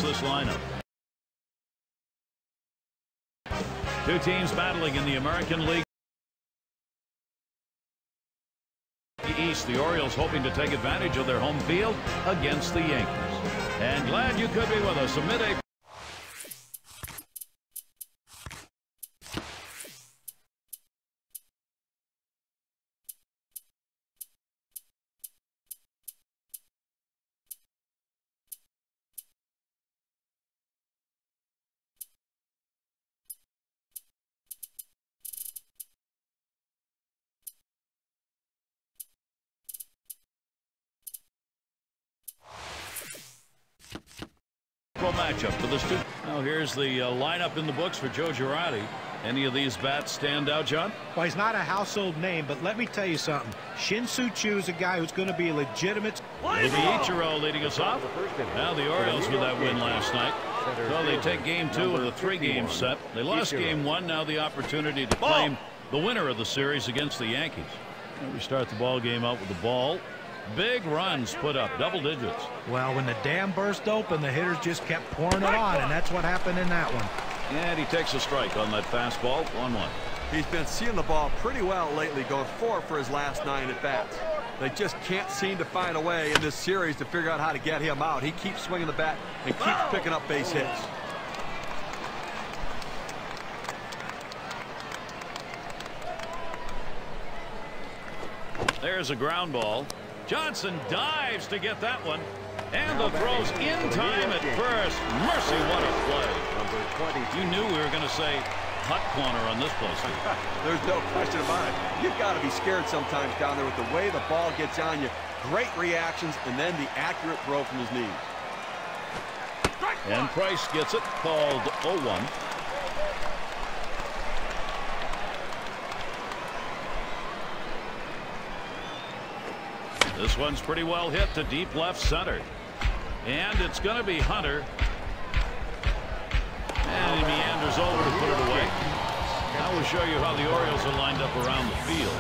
this lineup. Two teams battling in the American League East. The Orioles hoping to take advantage of their home field against the Yankees. And glad you could be with us. A mid-April. Matchup for this two. Now here's the lineup in the books for Joe Girardi. Any of these bats stand out, John? Well, he's not a household name, but let me tell you something. Shin-Soo Choo is a guy who's going to be a legitimate. Ichiro leading us off. Now the Orioles with that win last night. So they take game 2 of the 3-game set. They lost game 1. Now the opportunity to claim the winner of the series against the Yankees. And we start the ball game out with the ball. Big runs put up, double digits. Well, when the dam burst open, the hitters just kept pouring it on, and that's what happened in that one. And he takes a strike on that fastball, 1-1. He's been seeing the ball pretty well lately, going 4 for his last 9 at-bats. They just can't seem to find a way in this series to figure out how to get him out. He keeps swinging the bat and keeps picking up base hits. There's a ground ball. Johnson dives to get that one. And the throw's in time at first. Mercy, what a play. You knew we were going to say hot corner on this place. There's no question about it. You've got to be scared sometimes down there with the way the ball gets on you. Great reactions, and then the accurate throw from his knees. And Price gets it, called 0-1. This one's pretty well hit to deep left center. And it's going to be Hunter. And he meanders over to put it away. Now we'll show you how the Orioles are lined up around the field.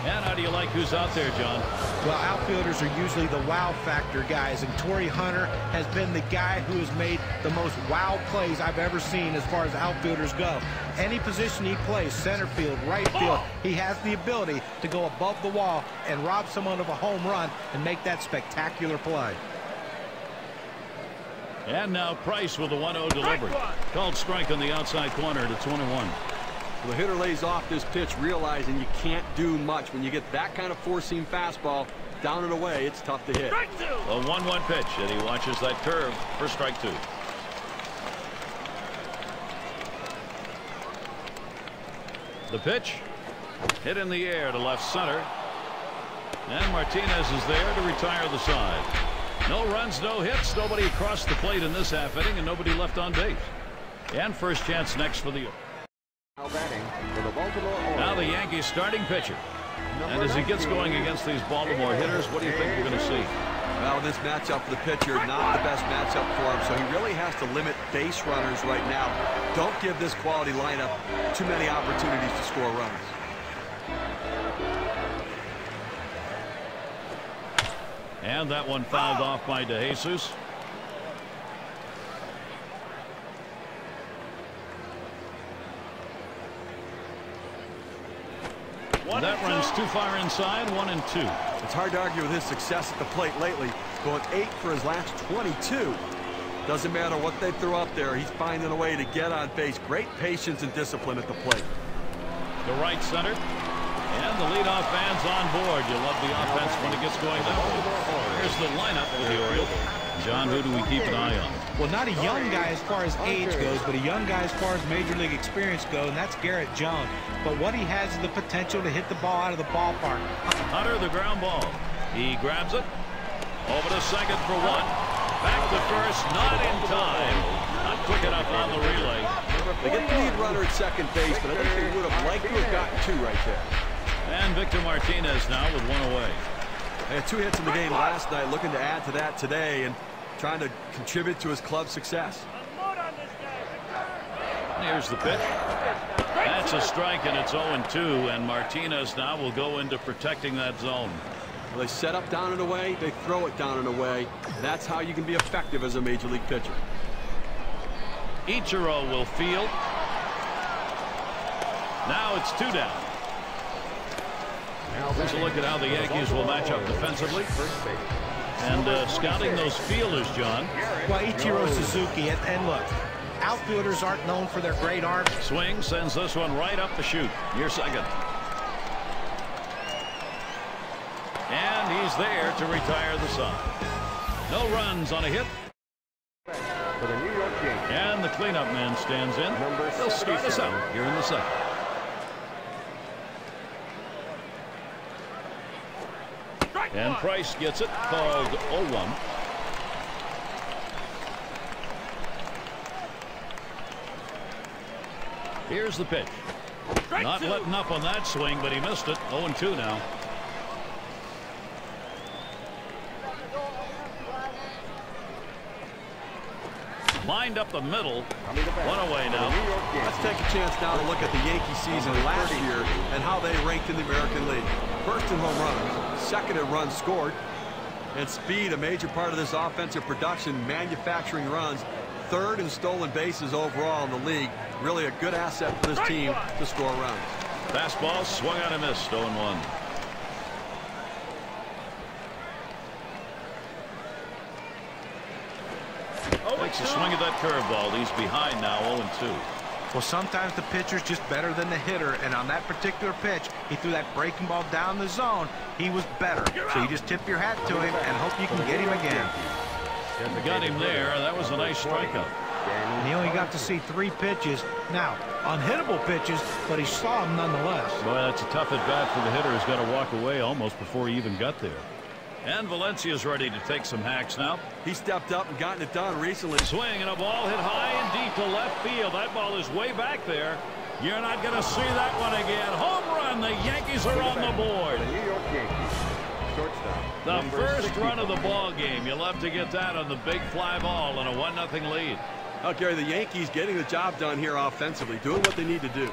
And how do you like who's out there, John? Well, outfielders are usually the wow factor guys, and Torii Hunter has been the guy who has made the most wow plays I've ever seen as far as outfielders go. Any position he plays, center field, right field, he has the ability to go above the wall and rob someone of a home run and make that spectacular play. And now Price with a 1-0 delivery. Called strike on the outside corner to 21. The hitter lays off this pitch, realizing you can't do much. When you get that kind of four-seam fastball down and away, it's tough to hit. A 1-1 pitch, and he watches that curve for strike 2. The pitch hit in the air to left center. And Martinez is there to retire the side. No runs, no hits, nobody across the plate in this half inning, and nobody left on base. And first chance next for the Now the Yankees starting pitcher. And as he gets going against these Baltimore hitters, what do you think we're going to see? Well, this matchup for the pitcher, not the best matchup for him, so he really has to limit base runners right now. Don't give this quality lineup too many opportunities to score runs. And that one fouled off by DeJesus. That runs too far inside, 1-2. It's hard to argue with his success at the plate lately. Going 8 for his last 22. Doesn't matter what they throw up there, he's finding a way to get on base. Great patience and discipline at the plate. The right center. And the leadoff man's on board. You love the offense when it gets going that way. Here's the lineup for the Orioles. John, who do we keep an eye on? Well, not a young guy as far as age goes, but a young guy as far as major league experience goes, and that's Garrett Jones. But what he has is the potential to hit the ball out of the ballpark. Hunter, the ground ball. He grabs it. Over to second for 1. Back to first, not in time. Not quick enough on the relay. They get the lead runner at second base, but I think they would have liked to have gotten 2 right there. And Victor Martinez now with 1 away. They had 2 hits in the game last night, looking to add to that today and trying to contribute to his club's success. Here's the pitch. That's a strike, and it's 0-2, and Martinez now will go into protecting that zone. They set up down and away, they throw it down and away. That's how you can be effective as a major league pitcher. Ichiro will field. Now it's 2 down. Here's a look at how the Yankees will match up defensively. And scouting those fielders, John. Well, Ichiro Suzuki, and look, outfielders aren't known for their great arm. Swing sends this one right up the chute. Near second. And he's there to retire the side. No runs on a hit. For the New York Yankees. And the cleanup man stands in. They'll start us out here in the second. And Price gets it, called 0-1. Here's the pitch. Not letting up on that swing, but he missed it. 0-2 now. Lined up the middle. One away now. Let's take a chance now to look at the Yankee season last year and how they ranked in the American League. First in home runs, second in runs scored, and speed, a major part of this offensive production, manufacturing runs, third in stolen bases overall in the league. Really a good asset for this team to score runs. Fastball swung on and missed. 0-1. Takes a swing at that curveball. He's behind now, 0-2. Well, sometimes the pitcher's just better than the hitter, and on that particular pitch, he threw that breaking ball down the zone. He was better. So you just tip your hat to him and hope you can get him again. Got him there. That was a nice strikeout. And he only got to see 3 pitches. Now, unhittable pitches, but he saw them nonetheless. Boy, that's a tough at bat for the hitter. He's got to walk away almost before he even got there. And Valencia's ready to take some hacks now. He stepped up and gotten it done recently. Swing and a ball hit high and deep to left field. That ball is way back there. You're not going to see that one again. Home run. The Yankees are on the board. The New York Yankees. Shortstop. The first run of the ball game. You'll have to get that on the big fly ball and a 1-0 lead. Well, Gary, the Yankees getting the job done here offensively, doing what they need to do.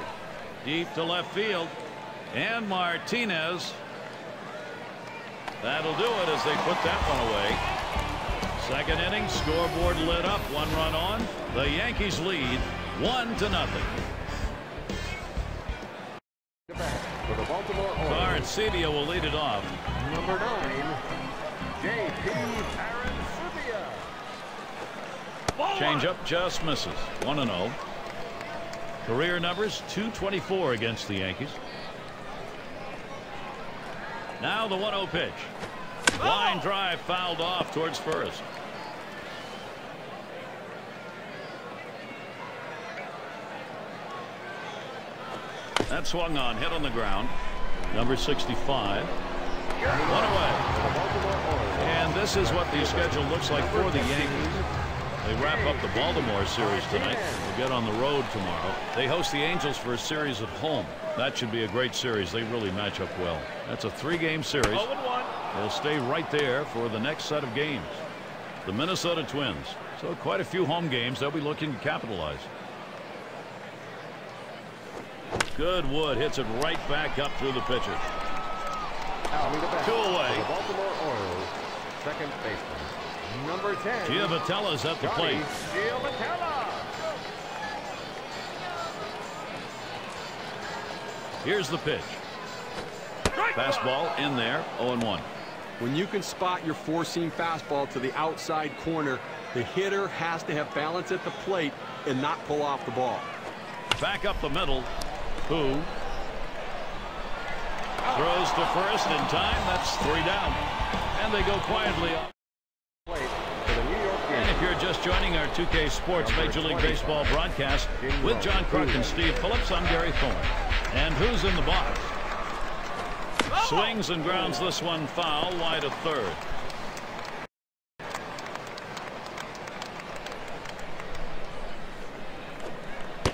Deep to left field. And Martinez. That'll do it as they put that one away. Second inning, scoreboard lit up, 1 run on. The Yankees lead 1-0. For the Baltimore Orioles. Arancibia will lead it off. Number 9, J.P. Arancibia. Changeup just misses. 1-0. Career numbers 224 against the Yankees. Now the 1-0 pitch. Line drive fouled off towards first. That swung on, hit on the ground. Number 65. 1 away. And this is what the schedule looks like for the Yankees. They wrap up the Baltimore series tonight. They'll get on the road tomorrow. They host the Angels for a series at home. That should be a great series. They really match up well. That's a 3-game series. They'll stay right there for the next set of games. The Minnesota Twins. So quite a few home games they'll be looking to capitalize. Goodwood hits it right back up through the pitcher. 2 away. The Baltimore Orioles, second baseman. Number 10. Giovatella's at the plate. Giovatella. Here's the pitch. Fastball in there, 0-1. When you can spot your 4-seam fastball to the outside corner, the hitter has to have balance at the plate and not pull off the ball. Back up the middle. Who throws to first in time. That's 3 down. And they go quietly up. And if you're just joining our 2K Sports Major League Baseball broadcast with John Kruk and Steve Phillips, I'm Gary Thorne. And who's in the box? Swings and grounds this one foul, wide of third.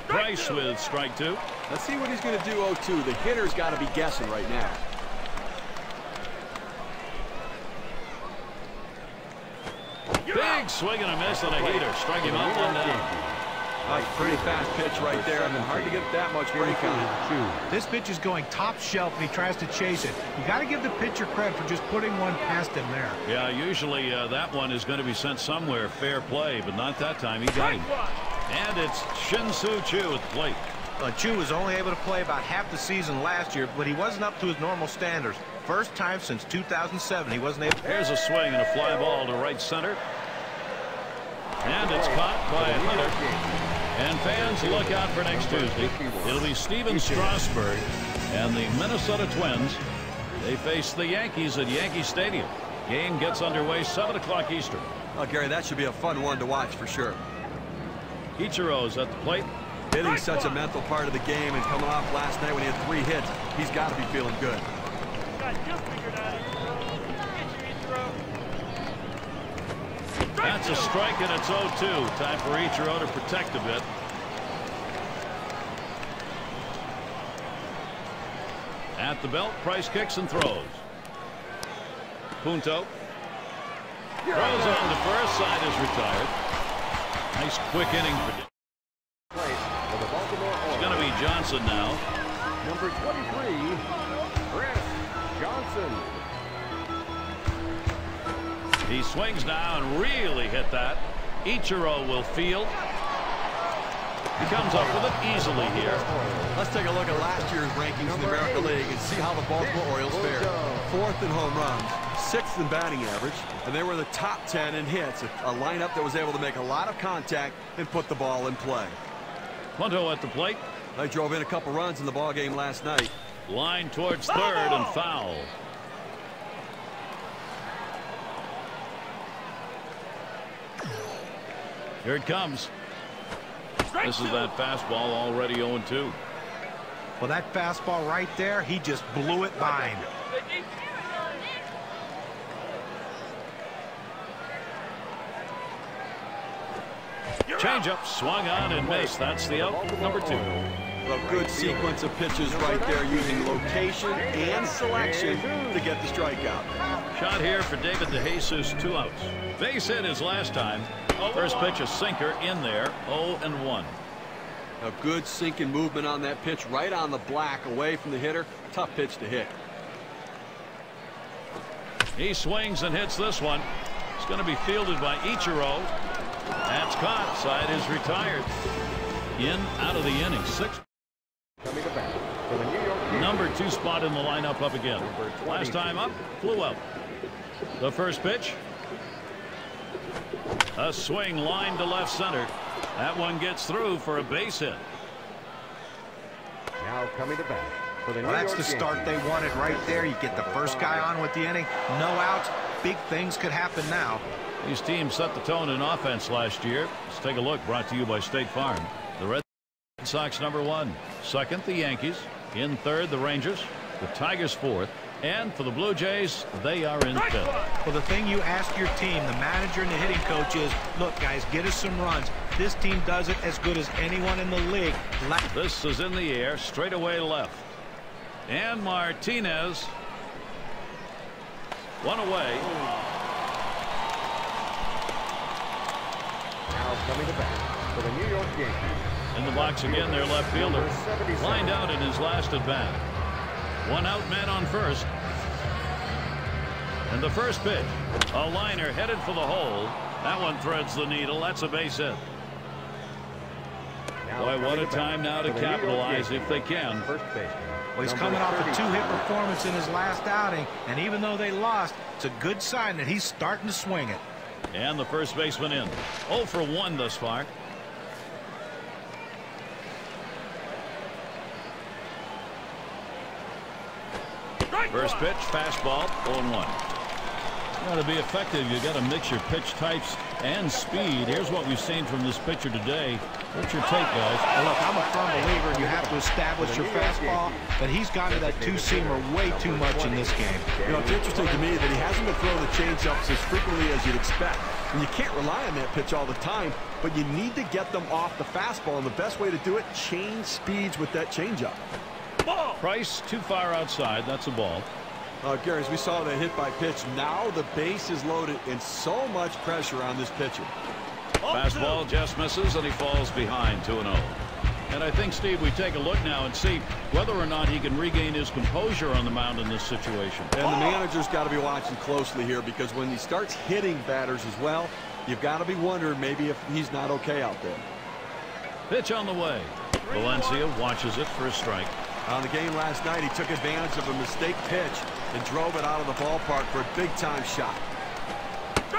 Price with strike 2. Let's see what he's going to do 0-2. The hitter's got to be guessing right now. Big swing and a miss on a heater. Strike him out 1 down. Pretty fast pitch right there. I mean, hard to get that much break on it. This pitch is going top shelf, and he tries to chase it. You got to give the pitcher credit for just putting one past him there. Yeah, usually that one is going to be sent somewhere, fair play, but not that time. He got him. And it's Shin-Soo Choo at the plate. Choo was only able to play about half the season last year, but he wasn't up to his normal standards. First time since 2007 he wasn't able. Here's a swing and a fly ball to right center. And it's caught by Hunter. And fans, look out for next Tuesday. It'll be Steven Strasburg and the Minnesota Twins. They face the Yankees at Yankee Stadium. Game gets underway 7 o'clock Eastern. Oh, Gary, that should be a fun one to watch for sure. Ichiro's at the plate. Hitting's such a mental part of the game, and coming off last night when he had 3 hits, he's got to be feeling good. That's a strike, and it's 0-2. Time for Ichiro to protect a bit. At the belt, Price kicks and throws. Punto throws on to first. Side is retired. Nice quick inning for. It's going to be Johnson now. Number 23, Chris Johnson. He swings now and really hit that. Ichiro will field. He comes up with it easily here. Let's take a look at last year's rankings in the American League and see how the Baltimore Orioles fared. 4th in home runs, 6th in batting average, and they were in the top 10 in hits. A lineup that was able to make a lot of contact and put the ball in play. Punto at the plate. They drove in a couple runs in the ball game last night. Line towards third and foul. Here it comes. This is that fastball already 0-2. Well, that fastball right there, he just blew it by him. Changeup swung on and missed. That's the out, number 2. A good sequence of pitches right there, using location and selection to get the strikeout. Shot here for David DeJesus, 2 outs. Base hit his last time. First pitch a sinker in there, 0-1. A good sinking movement on that pitch, right on the black, away from the hitter. Tough pitch to hit. He swings and hits this one. It's going to be fielded by Ichiro. That's caught. Side is retired. In, out of the inning. 6. Coming to bat for the New York Yankees. Number 2 spot in the lineup up again. Last time up, flew out. The first pitch. A swing line to left center. That one gets through for a base hit. Now coming to bat for the New Well, that's York the start Yankees. they wanted right there. You get the first guy on with the inning. No outs. Big things could happen now. These teams set the tone in offense last year. Let's take a look. Brought to you by State Farm. The Red Sox number 1. Second, the Yankees. In third, the Rangers. The Tigers 4th. And for the Blue Jays, they are in 5th. Well, the thing you ask your team, the manager and the hitting coach, is, look, guys, get us some runs. This team does it as good as anyone in the league. This is in the air, straight away left. And Martinez. One away. Now coming to bat for the New York Yankees. In the box again, their left fielder. Lined out in his last at bat. 1 out, man on first. And the first pitch, a liner headed for the hole. That one threads the needle. That's a base hit. Boy, what a time now to capitalize if they can. First baseman. Well, he's coming off a 2-hit performance in his last outing, and even though they lost, it's a good sign that he's starting to swing it. And the first baseman in. 0 for 1 thus far. First pitch, fastball, 0-1. To be effective, you got to mix your pitch types and speed. Here's what we've seen from this pitcher today. What's your take, guys? Well, look, I'm a firm believer you have to establish your fastball, but he's gone to that 2-seamer way too much in this game. You know, it's interesting to me that he hasn't been throwing the changeups as frequently as you'd expect. And you can't rely on that pitch all the time, but you need to get them off the fastball, and the best way to do it, change speeds with that changeup. Price too far outside. That's a ball. Gary, as we saw that hit by pitch, now the base is loaded and so much pressure on this pitcher. Fastball just misses, and he falls behind 2-0. And I think, Steve, we take a look now and see whether or not he can regain his composure on the mound in this situation. And the manager's got to be watching closely here, because when he starts hitting batters as well, you've got to be wondering maybe if he's not okay out there. Pitch on the way. Valencia watches it for a strike. On the game last night, he took advantage of a mistake pitch and drove it out of the ballpark for a big-time shot.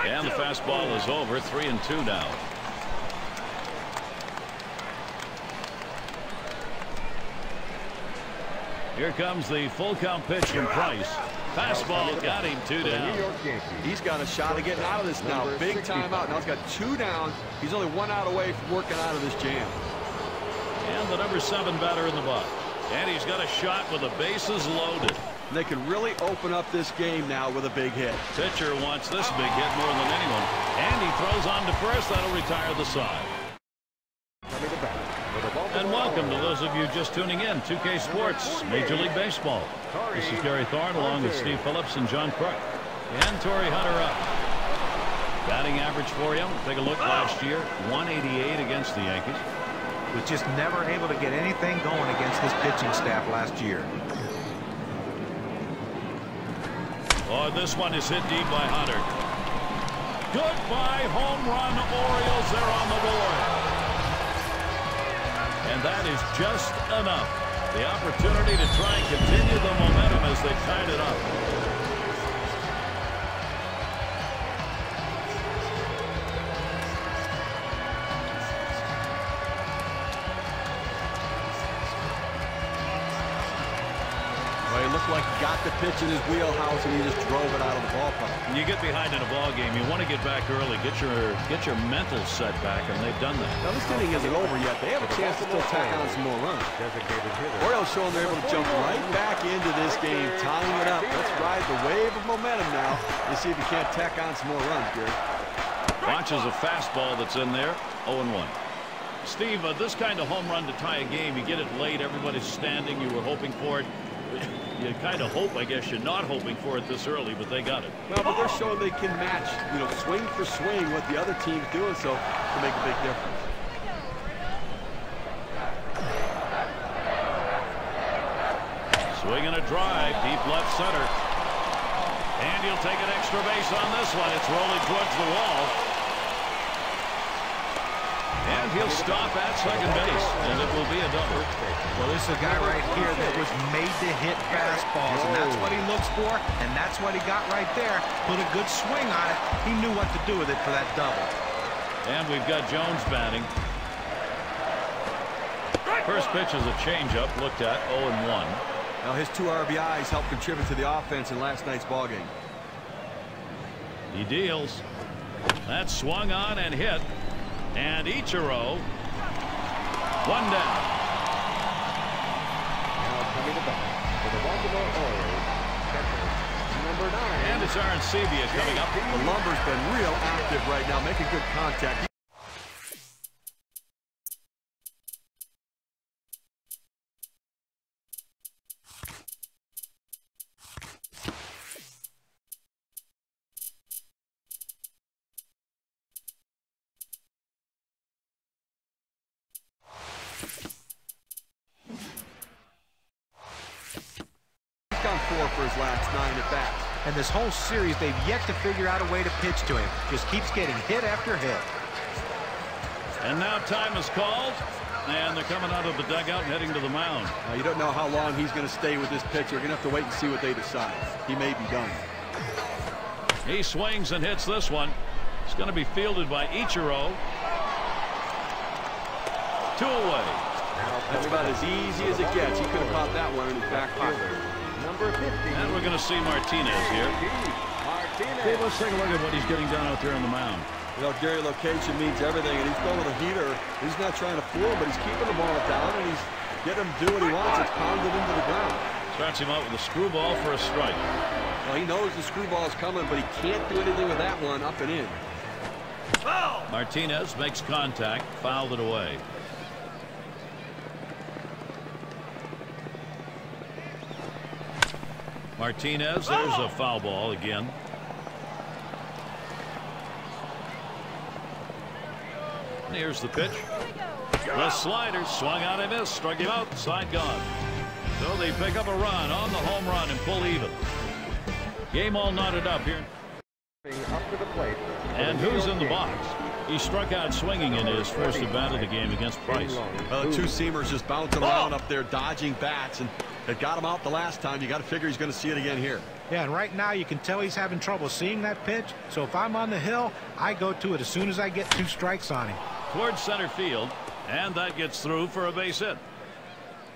And the fastball is over. 3-2 now. Here comes the full count pitch from Price. Fastball got him 2 down. He's got a shot of getting out of this now. Big time out. Now he's got 2 down. He's only 1 out away from working out of this jam. And the number 7 batter in the box. And he's got a shot with the bases loaded. And they can really open up this game now with a big hit. Pitcher wants this big hit more than anyone. And he throws on to first. That'll retire the side. And welcome to those of you just tuning in. 2K Sports, Major League Baseball. This is Gary Thorne along with Steve Phillips and John Crook. And Torrey Hunter up. Batting average for him. Take a look last year. 188 against the Yankees. Was just never able to get anything going against this pitching staff last year. Oh, this one is hit deep by Hunter. Goodbye home run. Orioles, they're on the board. And that is just enough. The opportunity to try and continue the momentum as they tied it up. Well, he looked like he got the pitch in his wheelhouse and he just drove it out of the ballpark. When you get behind in a ball game, you want to get back early, get your mental set back, and they've done that. Now this inning isn't over yet. They have a chance to still tack on some more runs. Orioles showing they're able to jump right back into this game, tying it up. Let's ride the wave of momentum now and see if you can't tack on some more runs, Gary. Watches a fastball that's in there. 0-1. Steve, this kind of home run to tie a game, you get it late, everybody's standing, you were hoping for it. You kind of hope, I guess you're not hoping for it this early, but they got it. Well, but they're showing they can match, swing for swing what the other team's doing, so to make a big difference. Swinging a drive, deep left center. And he'll take an extra base on this one. It's rolling towards the wall. And he'll stop at second base, and it will be a double. Well, this is a guy right here that was made to hit fastballs, and that's what he looks for, and that's what he got right there. Put a good swing on it. He knew what to do with it for that double. And we've got Jones batting. First pitch is a changeup, looked at 0-1. Now his 2 RBIs helped contribute to the offense in last night's ballgame. He deals. That's swung on and hit. And Ichiro, 1 down. Now coming to bat for the Baltimore Orioles, number 9. And it's Arancibia coming up. The Lumber's been real active right now, making good contact. For his last 9 at bats. And this whole series, they've yet to figure out a way to pitch to him. Just keeps getting hit after hit. And now time is called, and they're coming out of the dugout and heading to the mound. Now, you don't know how long he's going to stay with this pitcher. You're going to have to wait and see what they decide. He may be done. He swings and hits this one. It's going to be fielded by Ichiro. 2 away. That's about as easy as it gets. He could have caught that one in his back pocket. Number 50. And we're going to see Martinez here. Hey, let's take a look at what he's getting done out there on the mound. You know, Gary, location means everything, and he's going with a heater. He's not trying to fool him, but he's keeping the ball down, and he's getting him to do what he wants. It's pounded into the ground. Starts him out with a screwball for a strike. Well, he knows the screwball is coming, but he can't do anything with that one up and in. Martinez makes contact, fouled it away. Martinez, there's a foul ball again. Here's the pitch. The slider swung out and missed. Struck him out. Side gone. So they pick up a run on the home run and pull even. Game all knotted up here. Up to the plate. And who's in the box? He struck out swinging in his first at bat of the game against Price. The two-seamers just bouncing around up there, dodging bats, and it got him out the last time. You got to figure he's going to see it again here. Yeah, and right now you can tell he's having trouble seeing that pitch. So if I'm on the hill, I go to it as soon as I get 2 strikes on him. Towards center field, and that gets through for a base hit.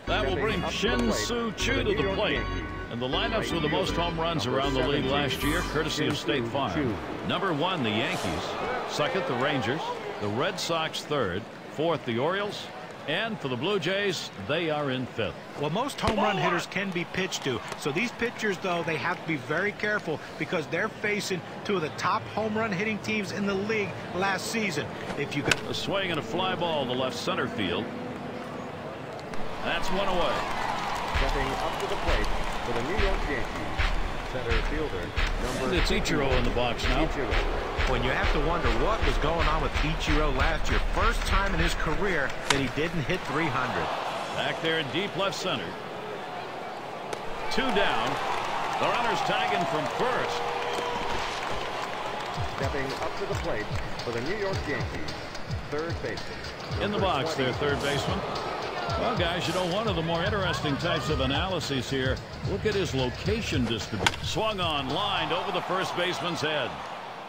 That will bring Shin-Soo Choo to the plate. And the lineups with the most home runs around the league last year, courtesy of State Farm. Number 1, the Yankees. Second, the Rangers. The Red Sox third. Fourth, the Orioles. And for the Blue Jays, they are in 5th. Well, most home run hitters can be pitched to. So these pitchers, though, they have to be very careful because they're facing 2 of the top home run hitting teams in the league last season. If you could... A swing and a fly ball to left center field. That's one away. Stepping up to the plate for the New York Yankees, center fielder, And it's Ichiro in the box now. When you have to wonder what was going on with Ichiro last year. First time in his career that he didn't hit 300. Back there in deep left center. 2 down. The runner's tagging from first. Stepping up to the plate for the New York Yankees, third baseman. In the box there, third baseman. Well, guys, you know, one of the more interesting types of analyses here. Look at his location distribution. Swung on, lined over the first baseman's head.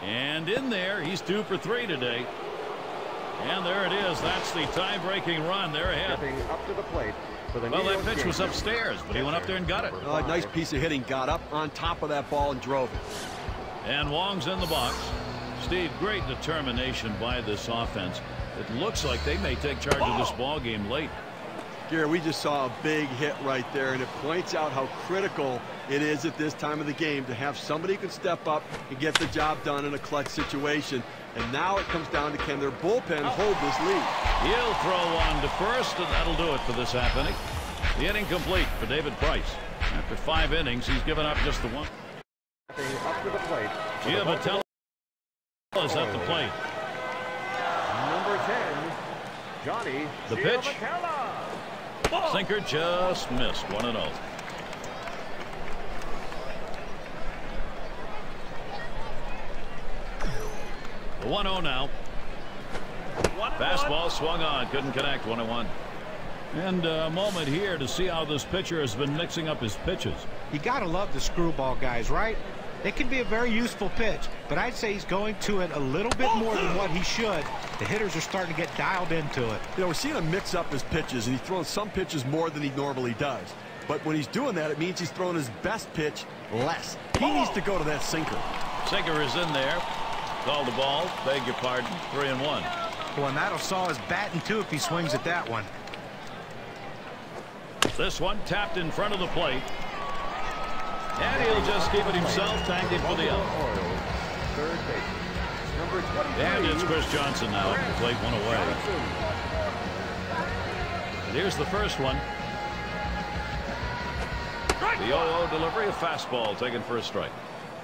And in there, he's 2 for 3 today. And there it is. That's the tie-breaking run. They're ahead. Stepping up to the plate for the Well, New that York pitch was Yankees. upstairs, but he went up there and got it. A nice piece of hitting. Got up on top of that ball and drove it. And Wong's in the box. Steve, great determination by this offense. It looks like they may take charge of this ball game late. Gary, we just saw a big hit right there, and it points out how critical it is at this time of the game to have somebody who can step up and get the job done in a clutch situation. And now it comes down to, can their bullpen hold this lead? He'll throw one to first, and that'll do it for this half inning. The inning complete for David Price. After 5 innings, he's given up just the one. Stepping up to the plate. Giovatello is at the plate. Number 10, Johnny The pitch. Giovatello. Sinker just missed. 1-0. The 1-0 now. Fastball swung on. Couldn't connect. 1-1. And a moment here to see how this pitcher has been mixing up his pitches. You got to love the screwball guys, right? It can be a very useful pitch, but I'd say he's going to it a little bit more than what he should. The hitters are starting to get dialed into it. You know, we're seeing him mix up his pitches, and he's throwing some pitches more than he normally does. But when he's doing that, it means he's throwing his best pitch less. He needs to go to that sinker. Sinker is in there. Called the ball. Beg your pardon. 3-1. Well, and that'll saw his batting too if he swings at that one. This one tapped in front of the plate. And he'll just keep it himself. Tagged him for the out. Orioles, third baseman. Number 23. And it's Chris Johnson now at the plate, 1 away. And here's the first one. The 0-0 delivery, a fastball taken for a strike.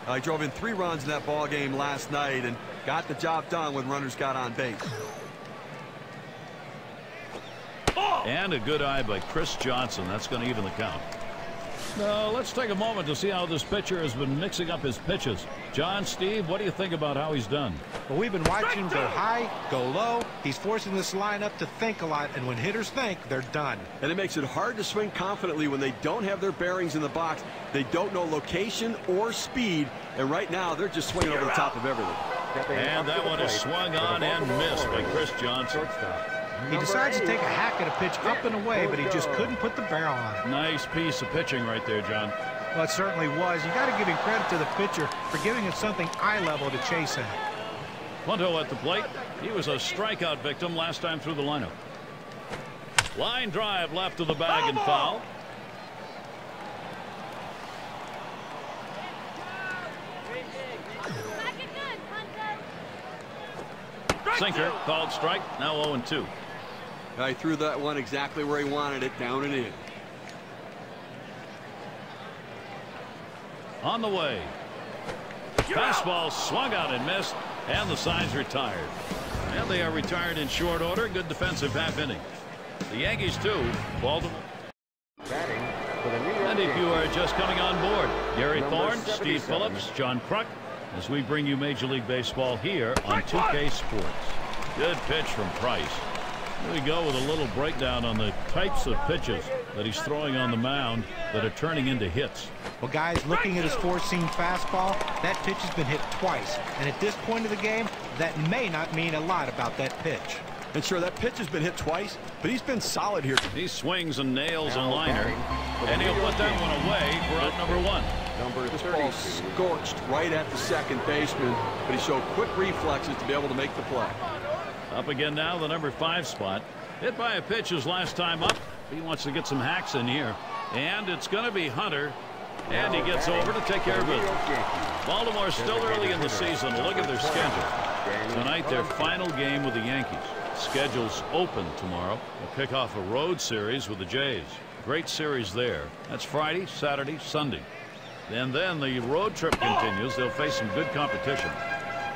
He drove in 3 runs in that ball game last night and got the job done when runners got on base. And a good eye by Chris Johnson. That's going to even the count. Now, let's take a moment to see how this pitcher has been mixing up his pitches. John, Steve, what do you think about how he's done? Well, we've been watching him go high, go low. He's forcing this lineup to think a lot, and when hitters think, they're done. And it makes it hard to swing confidently when they don't have their bearings in the box. They don't know location or speed, and right now they're just swinging over the top of everything. And that one is swung on and missed by Chris Johnson. He decides to take a hack at a pitch up and away, but he just couldn't put the barrel on it. Nice piece of pitching right there, John. Well, it certainly was. You got to give him credit to the pitcher for giving him something eye level to chase at. Punto at the plate. He was a strikeout victim last time through the lineup. Line drive left of the bag and foul. Sinker called strike. Now 0-2. He threw that one exactly where he wanted it, down and in. On the way. Fastball swung out and missed, and the sign's retired. And they are retired in short order. Good defensive half inning. The Yankees, too. Baltimore. And if you are just coming on board, Gary Thorne, Steve Phillips, John Kruk, as we bring you Major League Baseball here on 2K Sports. Good pitch from Price. Here we go with a little breakdown on the types of pitches that he's throwing on the mound that are turning into hits. Well, guys, looking at his four-seam fastball, that pitch has been hit twice. And at this point of the game, that may not mean a lot about that pitch. And sure, that pitch has been hit twice, but he's been solid here. He swings and nails a liner, and he'll put that one away for out number one. This ball scorched right at the second baseman, but he showed quick reflexes to be able to make the play. Up again now, the number 5 spot. Hit by a pitch his last time up. He wants to get some hacks in here. And it's going to be Hunter. And he gets over to take care of business. Baltimore still early in the season. Look at their schedule. Tonight, their final game with the Yankees. Schedule's open tomorrow. They'll kick off a road series with the Jays. Great series there. That's Friday, Saturday, Sunday. And then the road trip continues. They'll face some good competition.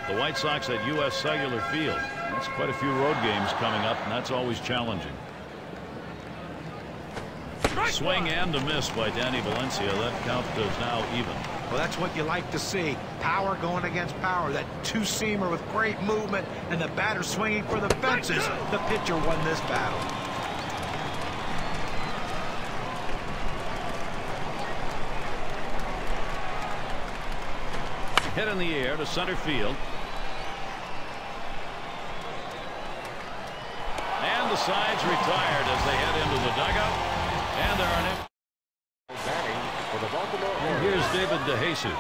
The White Sox at U.S. Cellular Field. That's quite a few road games coming up, and that's always challenging. Swing and a miss by Danny Valencia. That count is now even. Well, that's what you like to see. Power going against power. That two-seamer with great movement, and the batter swinging for the fences. The pitcher won this battle. Hit in the air to center field. And the side's retired as they head into the dugout. And there are no. And here's David DeJesus.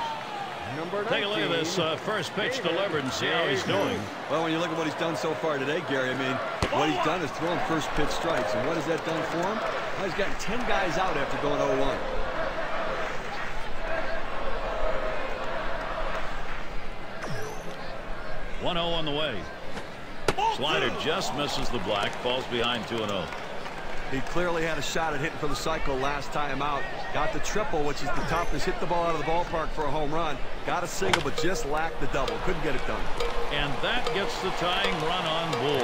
Take a look at this first pitch delivered and see how he's doing. Well, when you look at what he's done so far today, Gary, I mean, what he's done is thrown first pitch strikes. And what has that done for him? Well, he's gotten 10 guys out after going 0-1. On the way. Slider just misses the black, falls behind 2-0. He clearly had a shot at hitting for the cycle last time out. Got the triple, which is the toughest. Hit the ball out of the ballpark for a home run. Got a single, but just lacked the double. Couldn't get it done. And that gets the tying run on board.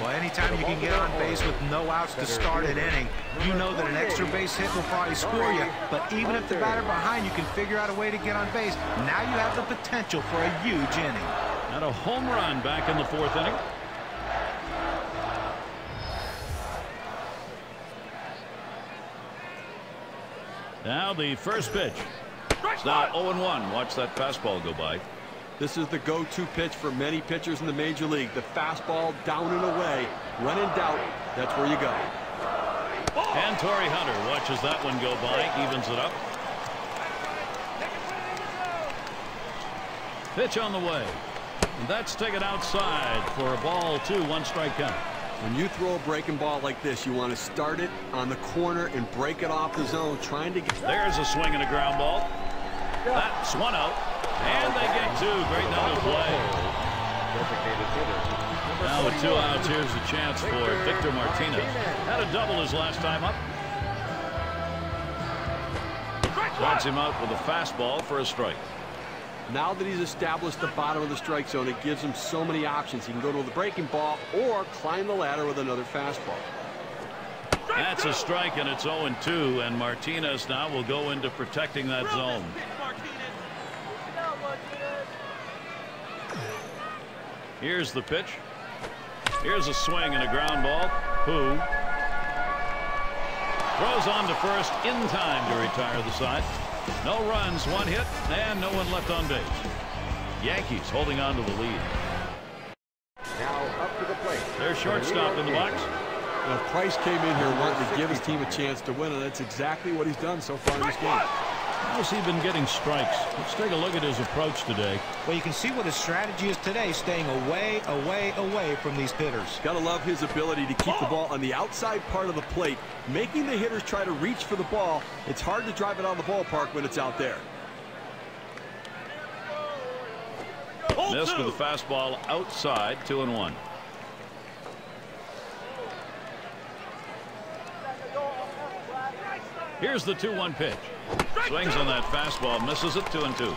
Well, anytime you can get on base with no outs to start an inning, you know that an extra base hit will probably score you. But even if the batter behind you can figure out a way to get on base, now you have the potential for a huge inning. And a home run back in the 4th inning. Now the first pitch. It's now 0-1. Watch that fastball go by. This is the go-to pitch for many pitchers in the major league. The fastball down and away. When in doubt, that's where you go. And Torrey Hunter watches that one go by, evens it up. Pitch on the way. And that's taken outside for a ball 2, 1 strike count. When you throw a breaking ball like this, you want to start it on the corner and break it off the zone, trying to get... There's a swing and a ground ball. That's one out. And they get 2. Great down to play. Now with 2 outs, here's a chance for Victor Martinez. Had a double his last time up. Starts him out with a fastball for a strike. Now that he's established the bottom of the strike zone, it gives him so many options. He can go to the breaking ball or climb the ladder with another fastball. That's a strike, and it's 0-2, and Martinez now will go into protecting that zone. Here's the pitch. Here's a swing and a ground ball. Who throws on to first in time to retire the side. No runs, 1 hit, and no one left on base. Yankees holding on to the lead. Now up to the plate. Their shortstop in the box. Now, Price came in here wanting to give his team a chance to win, and that's exactly what he's done so far in this game. How's he been getting strikes? Let's take a look at his approach today. Well, you can see what his strategy is today, staying away from these hitters. Got to love his ability to keep the ball on the outside part of the plate, making the hitters try to reach for the ball. It's hard to drive it out of the ballpark when it's out there. Missed with a fastball outside, 2-1. Here's the 2-1 pitch. Swings on that fastball, misses it, 2-2.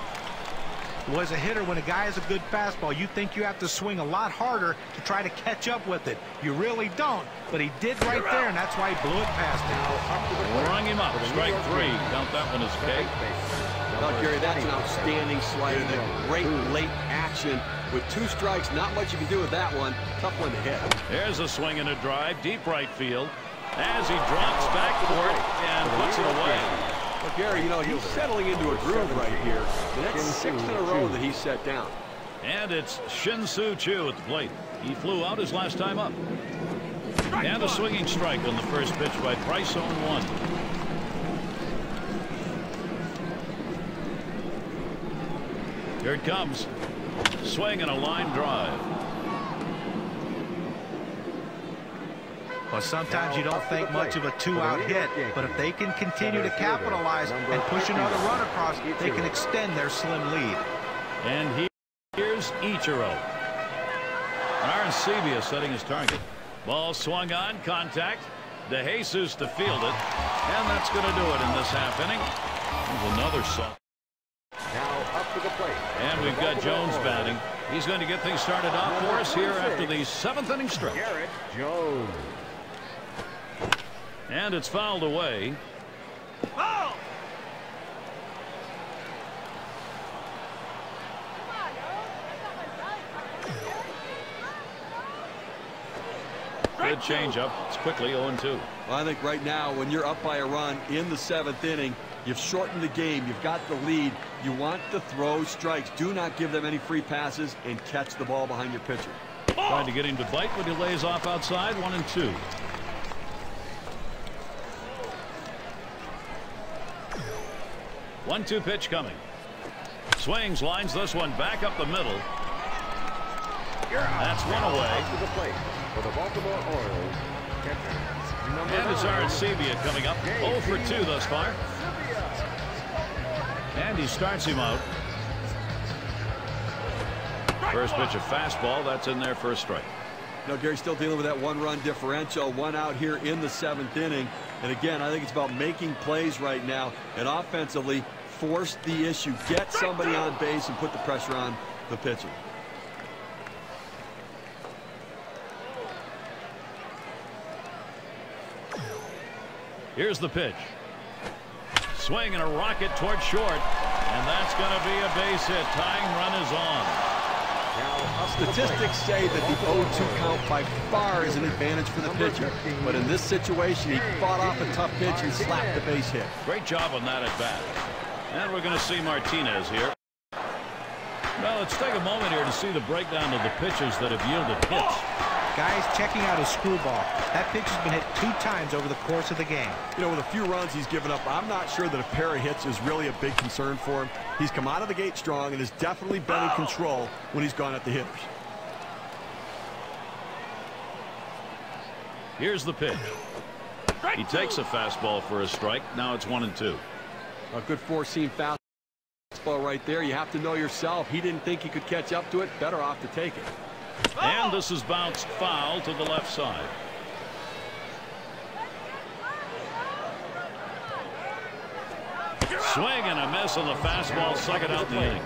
Well, as a hitter, when a guy has a good fastball, you think you have to swing a lot harder to try to catch up with it. You really don't, but he did right there, and that's why he blew it past him. Rung him up. Strike 3. Count that one as K. Well, Gary, that's an outstanding slider. Great late action. With 2 strikes, not much you can do with that one. Tough one to hit. There's a swing and a drive. Deep right field. As he drops back for it and puts it away. Well, Gary, you know, he's settling into a groove right here. And that's 6 in a row that he's set down. And it's Shin-Soo Choo at the plate. He flew out his last time up. And a swinging strike on the first pitch by Price, 0-1. Here it comes. Swing and a line drive. Well, sometimes you don't think much of a 2-out hit, but if they can continue to capitalize and push another run across, they can extend their slim lead. And here's Ichiro. Arancibia setting his target. Ball swung on, contact. DeJesus to field it, and that's going to do it in this half inning. There's another soft. Now up to the plate. And we've got Jones batting. He's going to get things started off for us here after the 7th inning stretch. Garrett Jones. And it's fouled away. Good changeup. It's quickly 0-2. Well, I think right now, when you're up by a run in the 7th inning, you've shortened the game. You've got the lead. You want to throw strikes. Do not give them any free passes and catch the ball behind your pitcher. Trying to get him to bite, but he lays off outside. 1-2. One-two pitch coming. Swings, lines this one back up the middle. That's one away. To the plate for the Baltimore Orioles. And it's Arancibia coming up. 0 for 2 thus far. And he starts him out. First pitch, a fastball. That's in there for a strike. Now, Gary, still dealing with that 1-run differential. 1 out here in the 7th inning. And again, I think it's about making plays right now. And offensively, force the issue. Get somebody on base and put the pressure on the pitcher. Here's the pitch. Swing and a rocket toward short. And that's going to be a base hit. Tying run is on. Statistics say that the 0-2 count by far is an advantage for the pitcher. But in this situation, he fought off a tough pitch and slapped the base hit. Great job on that at bat. And we're going to see Martinez here. Well, let's take a moment here to see the breakdown of the pitches that have yielded hits. Guys checking out his screwball. That pitch has been hit 2 times over the course of the game. You know, with a few runs he's given up, I'm not sure that a pair of hits is really a big concern for him. He's come out of the gate strong and has definitely been in control when he's gone at the hitters. Here's the pitch. He takes a fastball for a strike. Now it's 1-2. A good 4-seam fastball right there. You have to know yourself. He didn't think he could catch up to it. Better off to take it. And this is bounced foul to the left side. Swing and a miss on the fastball. Second out in the inning.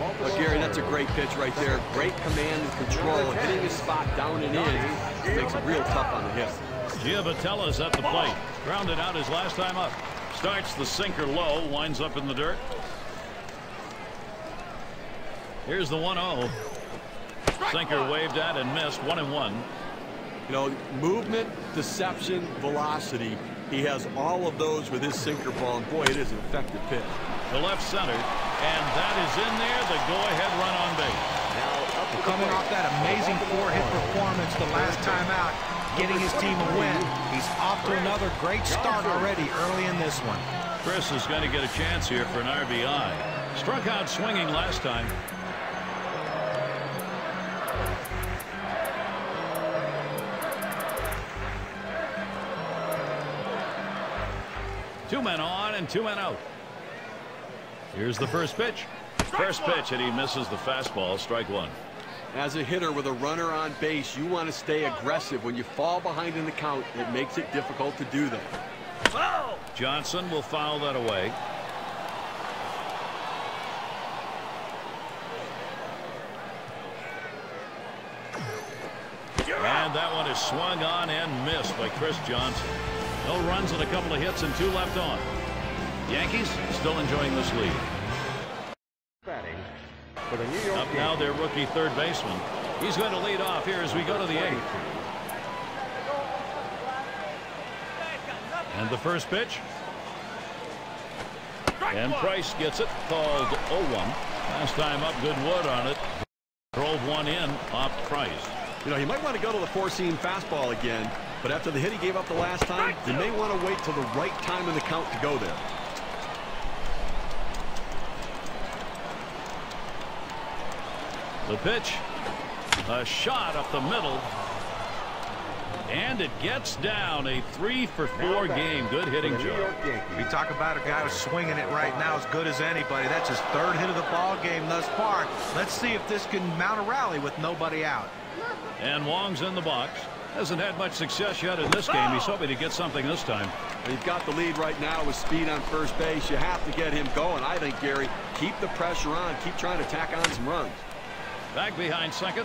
Well, Gary, that's a great pitch right there. Great command and control. Hitting his spot down and in makes it real tough on the hit. Giovatella's at the plate. Grounded out his last time up. Starts the sinker low. Winds up in the dirt. Here's the 1-0. Sinker waved at and missed. 1-1. You know, movement, deception, velocity. He has all of those with his sinker ball, and boy, it is an effective pitch. The left center, and that is in there. The go-ahead run on base. Well, coming off that amazing 4-hit performance the last time out, getting his team a win, he's off to another great start already early in this one. Chris is going to get a chance here for an RBI. Struck out swinging last time. Two men on and 2 men out. Here's the first pitch. First pitch, and he misses the fastball. Strike 1. As a hitter with a runner on base, you want to stay aggressive. When you fall behind in the count, it makes it difficult to do that. Johnson will foul that away. that is swung on and missed by Chris Johnson. No runs and a couple of hits and 2 left on. Yankees still enjoying this lead. Batting for the New York Up now their rookie third baseman. He's going to lead off here as we go to the 8th. And the first pitch. And Price gets it, called 0-1. Last time up, good wood on it. Drove one in off Price. You know, he might want to go to the four-seam fastball again, but after the hit he gave up the last time, you may want to wait till the right time in the count to go there. The pitch. A shot up the middle. And it gets down. A 3-for-4 game. Good hitting job. We talk about a guy who's swinging it right now as good as anybody. That's his 3rd hit of the ball game thus far. Let's see if this can mount a rally with nobody out. And Wong's in the box. Hasn't had much success yet in this game. He's hoping to get something this time. You've got the lead right now with speed on first base. You have to get him going. I think, Gary, keep the pressure on. Keep trying to tack on some runs. Back behind second.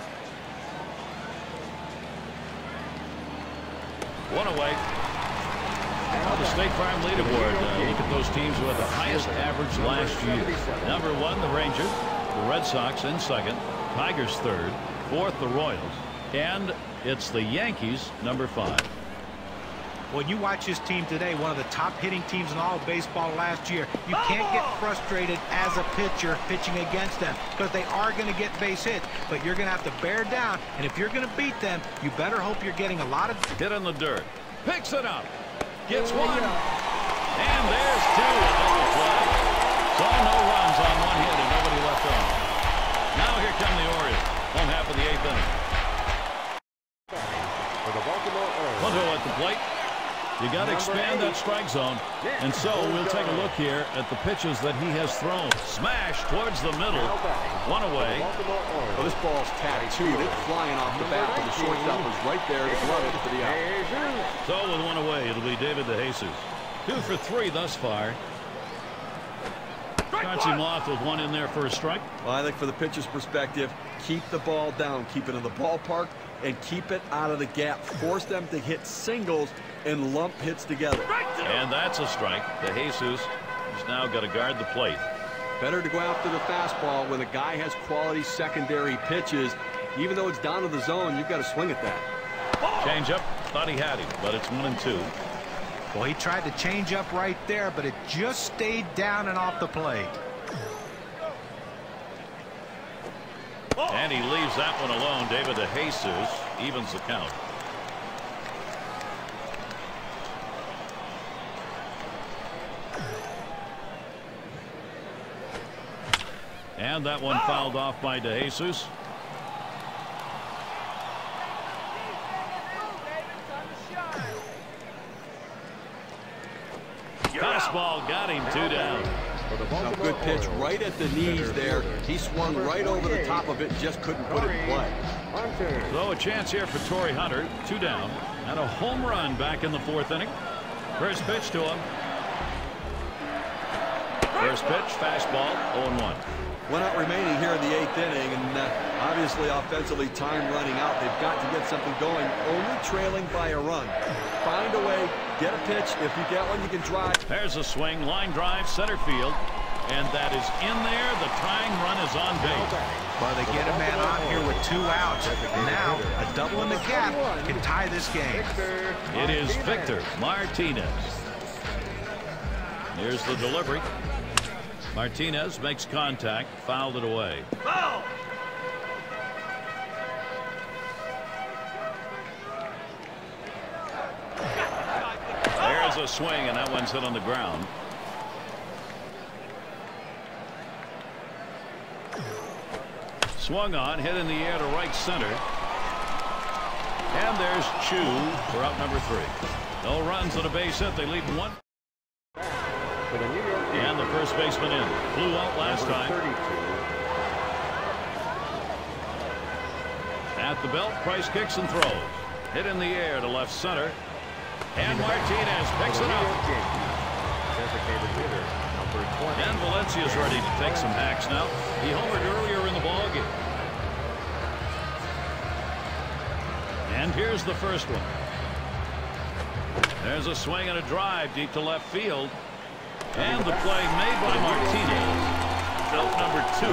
One away. Now the State Farm leaderboard. Look at those teams who had the highest average last year. Number 1, the Rangers. The Red Sox in second. Tigers third. Fourth, the Royals. And it's the Yankees, number 5. When you watch his team today, one of the top hitting teams in all of baseball last year, you can't get frustrated as a pitcher pitching against them because they are going to get base hits, but you're going to have to bear down, and if you're going to beat them, you better hope you're getting a lot of hit in the dirt. Picks it up. Gets one. And there's 2. A double play. So no runs on one hit and nobody left on. Now here come the Orioles. One half of the 8th inning. For the Baltimore Orioles. Punto at the plate. You got to expand that strike zone. And so we'll take a look here at the pitches that he has thrown. Smash towards the middle. One away. Well, this ball's tattooed. It's flying off the bat, but the shortstop was right there to glove it for the out. So with one away, it'll be David DeJesus. 2 for 3 thus far. Starts him off with one in there for a strike. Well, I think for the pitcher's perspective, keep the ball down, keep it in the ballpark, and keep it out of the gap. Force them to hit singles and lump hits together. And that's a strike. DeJesus has now got to guard the plate. Better to go after the fastball when a guy has quality secondary pitches. Even though it's down to the zone, you've got to swing at that. Change up. Thought he had him, but it's 1-2. Well, he tried to change up right there, but it just stayed down and off the plate. And he leaves that one alone. David DeJesus evens the count. And that one fouled off by DeJesus. Fastball got him 2 down. A good pitch right at the knees there. He swung right over the top of it, just couldn't put it in play. So a chance here for Torrey Hunter. 2 down. And a home run back in the 4th inning. First pitch to him. First pitch, fastball, 0-1. 1 out remaining here in the 8th inning, and obviously offensively time running out. They've got to get something going, only trailing by a run. Find a way, get a pitch. If you get one, you can drive. There's a swing, line drive, center field, and that is in there. The tying run is on base. Well, they get a man on here with 2 outs. Now, a double in the gap can tie this game. It is Victor Martinez. Here's the delivery. Martinez makes contact, fouled it away. There's a swing, and that one's hit on the ground. Swung on, hit in the air to right center. And there's Chu for out number 3. No runs on a base hit. They lead 1. And the first baseman in. Flew out last time. At the belt, Price kicks and throws. Hit in the air to left center. And Martinez picks it up. And Valencia's ready to take some hacks now. He homered earlier in the ballgame. And here's the first one. There's a swing and a drive deep to left field. And the play made by Martinez. Out number 2.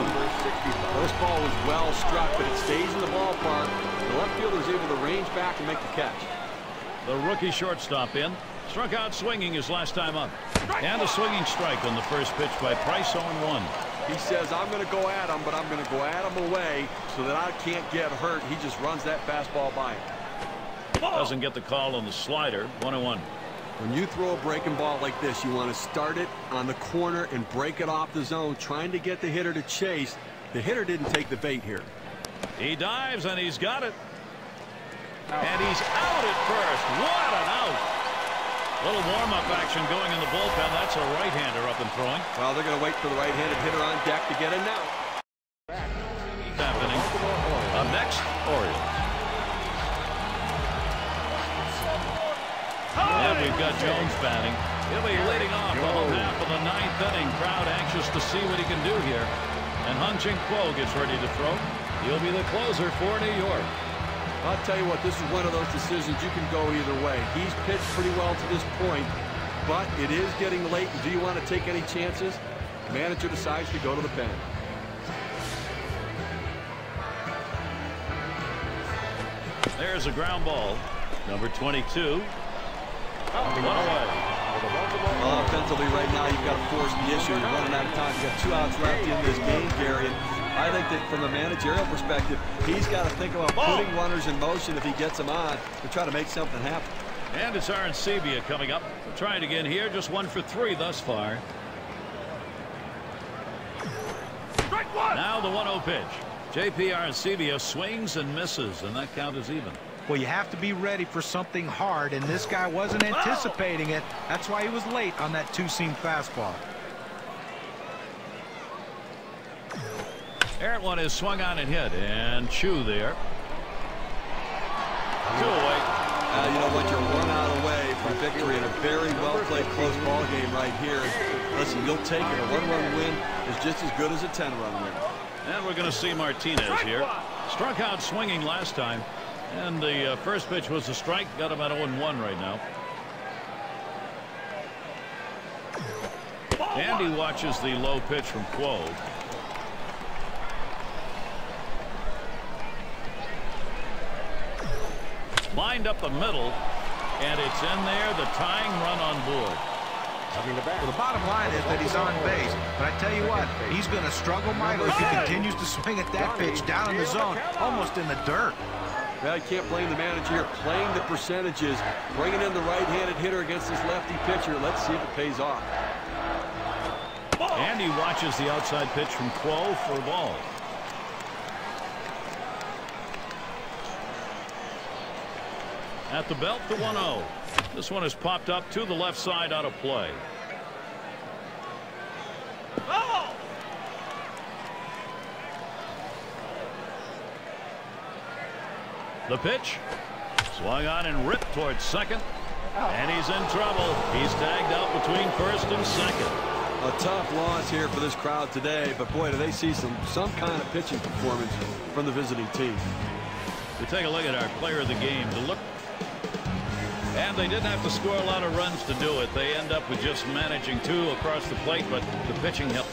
This ball was well struck, but it stays in the ballpark. The left fielder is able to range back and make the catch. The rookie shortstop in. Struck out swinging his last time up. And a swinging strike on the first pitch by Price, 0-1. He says, I'm going to go at him, but I'm going to go at him away so that I can't get hurt. He just runs that fastball by him. Doesn't get the call on the slider. 1-1. When you throw a breaking ball like this, you want to start it on the corner and break it off the zone, trying to get the hitter to chase. The hitter didn't take the bait here. He dives, and he's got it. And he's out at first. What an out. Little warm-up action going in the bullpen. That's a right-hander up and throwing. Well, they're going to wait for the right-handed hitter on deck to get in now. Happening. Up next, Orioles. And we've got Jones batting. He'll be leading off the home half of the 9th inning. Crowd anxious to see what he can do here. And Hung-Ching Kuo gets ready to throw. He'll be the closer for New York. I'll tell you what, this is one of those decisions you can go either way. He's pitched pretty well to this point, but it is getting late. Do you want to take any chances? The manager decides to go to the pen. There's a ground ball. Number 22. One away. Offensively right now, you've got to force the issue. You're running out of time. You've got 2 outs left in this game, Gary. And I think that from a managerial perspective, he's got to think about putting runners in motion if he gets them on to try to make something happen. And it's Arencibia coming up. We'll try it again here. Just 1 for 3 thus far. Strike 1. Now the 1-0 pitch. J.P. Arencibia swings and misses, and that count is even. Well, you have to be ready for something hard, and this guy wasn't anticipating it. That's why he was late on that 2-seam fastball. Errant one is swung on and hit, and Chu there. 2 away. You know what? You're 1 out away from victory in a very well-played close ball game right here. Listen, you'll take it. A 1-run win is just as good as a 10-run win. And we're going to see Martinez here. Struck out swinging last time. And the first pitch was a strike. Got him at 0-1 right now. And he watches the low pitch from Kuo. Lined up the middle. And it's in there. The tying run on board. Well, the bottom line is that he's on base, but I tell you what, he's going to struggle mightily if he continues to swing at that pitch down in the zone, almost in the dirt. Well, I can't blame the manager here, playing the percentages, bringing in the right-handed hitter against this lefty pitcher. Let's see if it pays off. And he watches the outside pitch from Kuo for a ball. At the belt, the 1-0. This one is popped up to the left side out of play. The pitch. Swung on and ripped towards second. And he's in trouble. He's tagged out between first and second. A tough loss here for this crowd today, but boy, do they see some kind of pitching performance from the visiting team. We take a look at our player of the game. To look. And they didn't have to score a lot of runs to do it. They end up with just managing 2 across the plate, but the pitching helped.